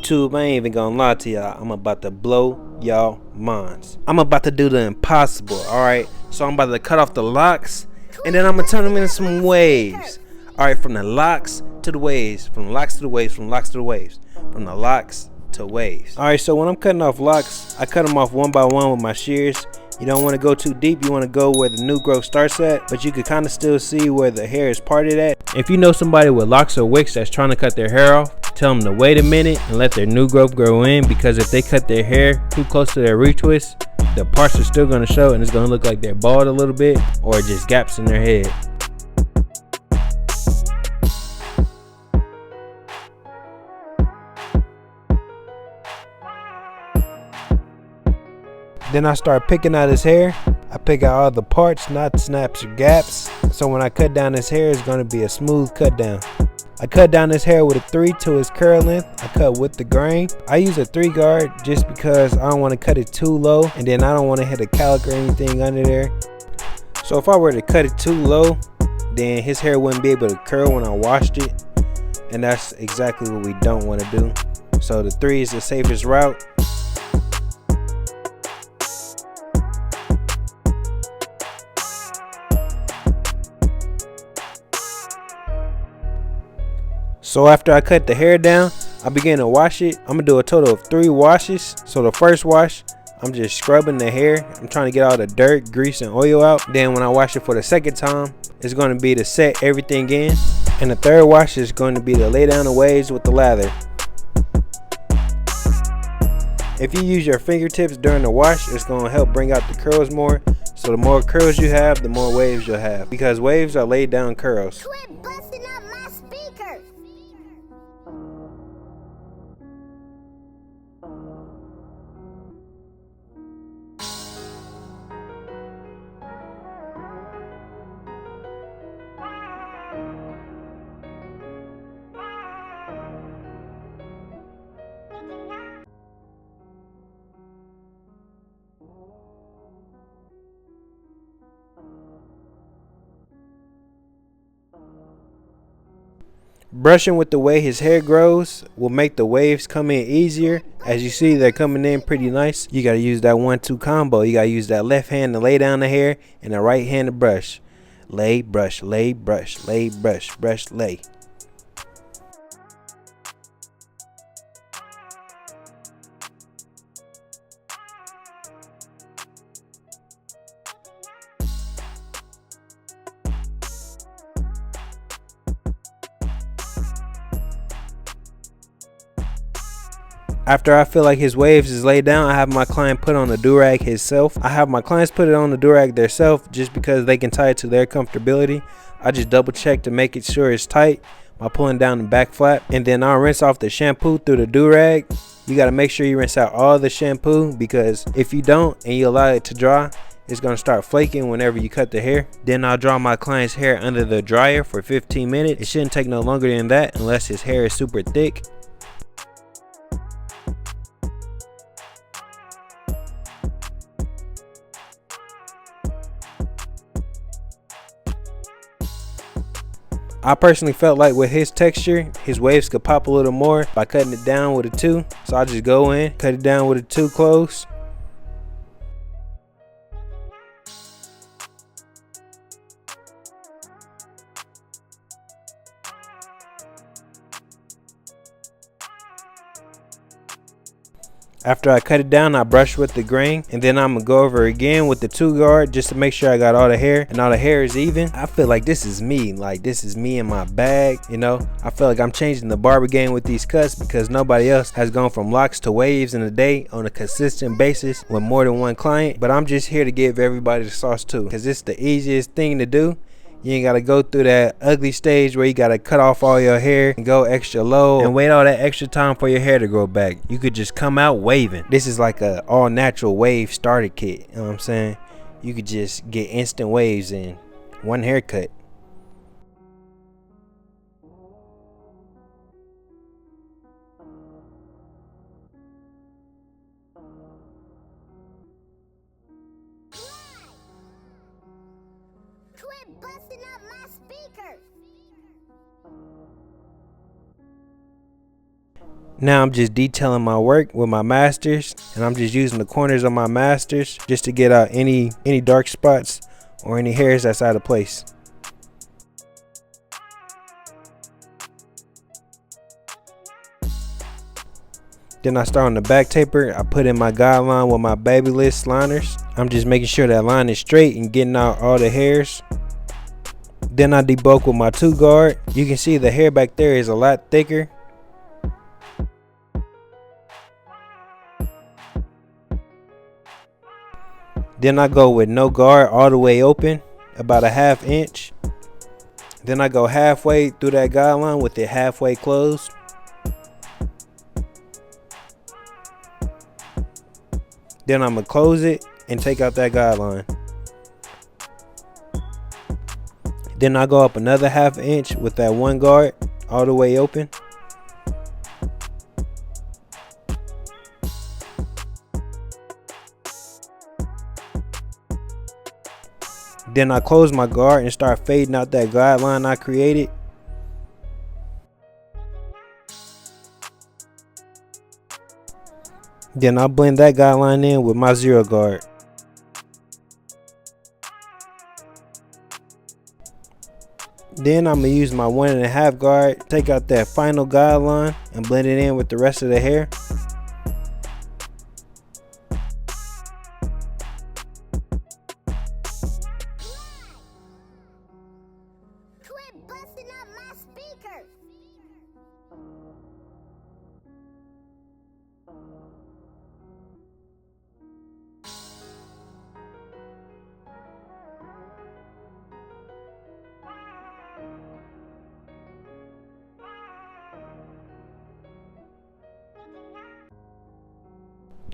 YouTube, I ain't even gonna lie to y'all. I'm about to blow y'all minds. I'm about to do the impossible, alright? So I'm about to cut off the locks, and then I'm gonna turn them into some waves. Alright, from the locks to the waves, from the locks to the waves, from the locks to the waves, from the locks to waves. Alright, so when I'm cutting off locks, I cut them off one by one with my shears. You don't want to go too deep, you want to go where the new growth starts at, but you can kind of still see where the hair is parted at. If you know somebody with locks or wicks that's trying to cut their hair off, tell them to wait a minute and let their new growth grow in, because if they cut their hair too close to their retwist, the parts are still going to show and it's going to look like they're bald a little bit or just gaps in their head. Then I start picking out his hair. I pick out all the parts, not snaps or gaps. So when I cut down his hair, it's going to be a smooth cut down. I cut down his hair with a 3 to his curl length. I cut with the grain. I use a 3 guard just because I don't want to cut it too low, and then I don't want to hit a calic or anything under there. So if I were to cut it too low, then his hair wouldn't be able to curl when I washed it, and that's exactly what we don't want to do. So the 3 is the safest route. So after I cut the hair down, I begin to wash it. I'm gonna do a total of 3 washes. So the first wash, I'm just scrubbing the hair. I'm trying to get all the dirt, grease, and oil out. Then when I wash it for the second time, it's gonna be to set everything in. And the third wash is going to be to lay down the waves with the lather. If you use your fingertips during the wash, it's gonna help bring out the curls more. So the more curls you have, the more waves you'll have, because waves are laid down curls. Quit busting up my speakers. Brushing with the way his hair grows will make the waves come in easier. As you see, they're coming in pretty nice. You got to use that 1-2 combo. You got to use that left hand to lay down the hair and the right hand to brush. Lay, brush, lay, brush, lay, brush, brush, lay. After I feel like his waves is laid down, I have my client put on the Durag himself. I have my clients put it on the Durag themselves just because they can tie it to their comfortability. I just double check to make it sure it's tight by pulling down the back flap. And then I'll rinse off the shampoo through the Durag. You got to make sure you rinse out all the shampoo, because if you don't and you allow it to dry, it's going to start flaking whenever you cut the hair. Then I'll dry my client's hair under the dryer for 15 minutes. It shouldn't take no longer than that unless his hair is super thick. I personally felt like with his texture, his waves could pop a little more by cutting it down with a 2. So I just go in, cut it down with a 2 close. After I cut it down, I brush with the grain, and then I'm gonna go over again with the 2 guard just to make sure I got all the hair and all the hair is even. I feel like this is me, in my bag, you know. I feel like I'm changing the barber game with these cuts, because nobody else has gone from locks to waves in a day on a consistent basis with more than 1 client. But I'm just here to give everybody the sauce too, because it's the easiest thing to do. You ain't gotta go through that ugly stage where you gotta cut off all your hair and go extra low and wait all that extra time for your hair to grow back. You could just come out waving. This is like a all natural wave starter kit, you know what I'm saying? You could just get instant waves in 1 haircut. Quit busting up my speakers. Now I'm just detailing my work with my masters, and I'm just using the corners of my masters just to get out any dark spots or any hairs that's out of place. Then I start on the back taper. I put in my guideline with my Babyliss liners. I'm just making sure that line is straight and getting out all the hairs. Then I debulk with my 2 guard. You can see the hair back there is a lot thicker. Then I go with no guard all the way open, about a 1/2 inch. Then I go halfway through that guideline with it halfway closed. Then I'm gonna close it and take out that guideline. Then I go up another 1/2 inch with that 1 guard all the way open. Then I close my guard and start fading out that guideline I created. Then I blend that guideline in with my 0 guard. Then I'm gonna use my 1.5 guard, take out that final guideline and blend it in with the rest of the hair. Quit busting up my speakers.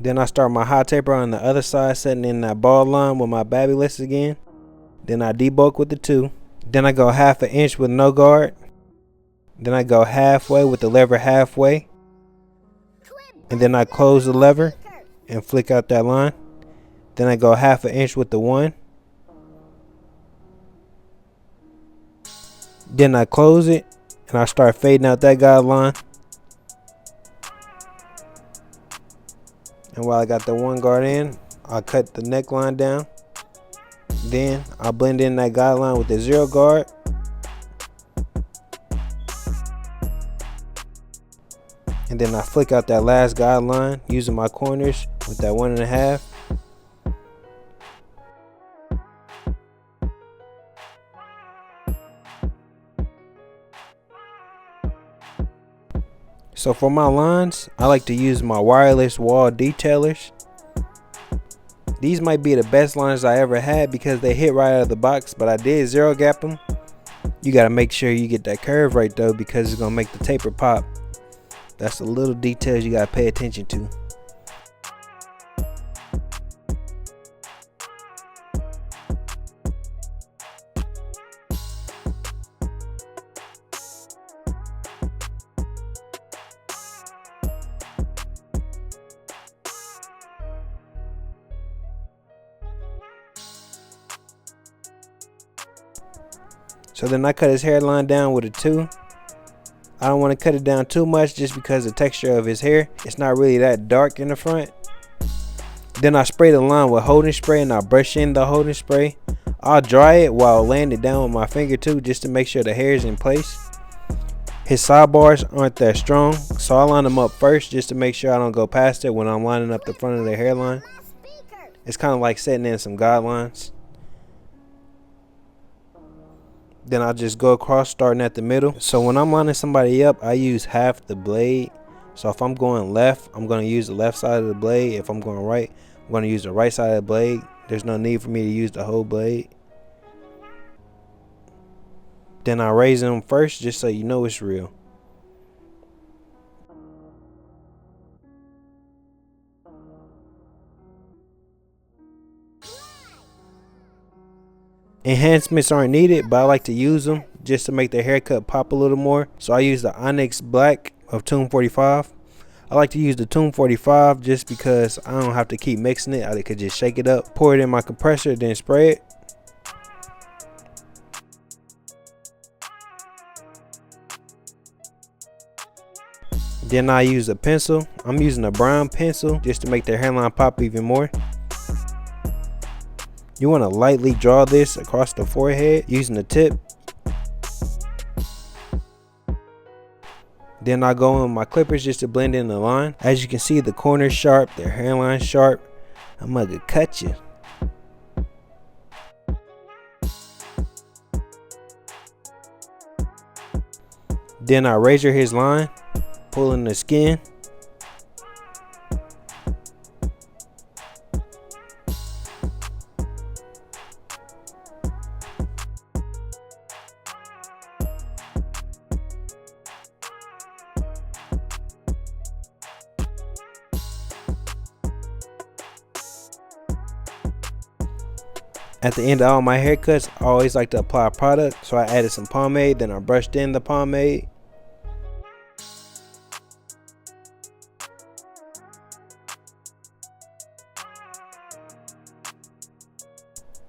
Then I start my hot taper on the other side, setting in that ball line with my Babyliss again. Then I debulk with the 2. Then I go 1/2 inch with no guard. Then I go halfway with the lever halfway. And then I close the lever and flick out that line. Then I go 1/2 inch with the 1. Then I close it and I start fading out that guideline. And while I got the 1 guard in, I'll cut the neckline down. Then I'll blend in that guideline with the 0 guard. And then I flick out that last guideline using my corners with that 1.5. So for my lines, I like to use my wireless wall detailers. These might be the best lines I ever had because they hit right out of the box, but I did 0 gap them. You gotta make sure you get that curve right though, because it's gonna make the taper pop. That's the little details you gotta pay attention to. So then I cut his hairline down with a 2. I don't want to cut it down too much just because the texture of his hair, it's not really that dark in the front. Then I spray the line with holding spray and I brush in the holding spray. I'll dry it while laying it down with my finger too, just to make sure the hair is in place. His sidebars aren't that strong, so I line them up first just to make sure I don't go past it when I'm lining up the front of the hairline. It's kind of like setting in some guidelines. Then I'll just go across starting at the middle. So when I'm lining somebody up, I use half the blade. So if I'm going left, I'm going to use the left side of the blade. If I'm going right, I'm going to use the right side of the blade. There's no need for me to use the whole blade. Then I raise them first just so you know it's real. Enhancements aren't needed, but I like to use them just to make the haircut pop a little more. So I use the Onyx Black of Tune 45. I like to use the Tune 45 just because I don't have to keep mixing it. I could just shake it up, pour it in my compressor, then spray it. Then I use a pencil. I'm using a brown pencil just to make their hairline pop even more. You want to lightly draw this across the forehead using the tip. Then I go in with my clippers just to blend in the line. As you can see, the corners sharp, their hairline sharp. I'm gonna cut you. Then I razor his line, pulling the skin. At the end of all my haircuts, I always like to apply product, so I added some pomade, then I brushed in the pomade.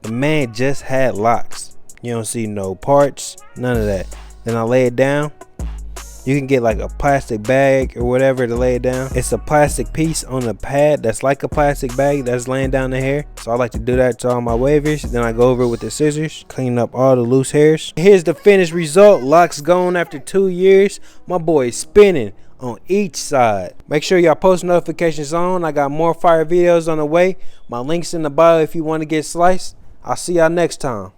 The man just had locks. You don't see no parts, none of that. Then I lay it down. You can get like a plastic bag or whatever to lay it down. It's a plastic piece on the pad that's like a plastic bag that's laying down the hair. So I like to do that to all my wavers. Then I go over it with the scissors, clean up all the loose hairs. Here's the finished result. Locks gone after 2 years. My boy is spinning on each side. Make sure y'all post notifications on. I got more fire videos on the way. My link's in the bio if you want to get sliced. I'll see y'all next time.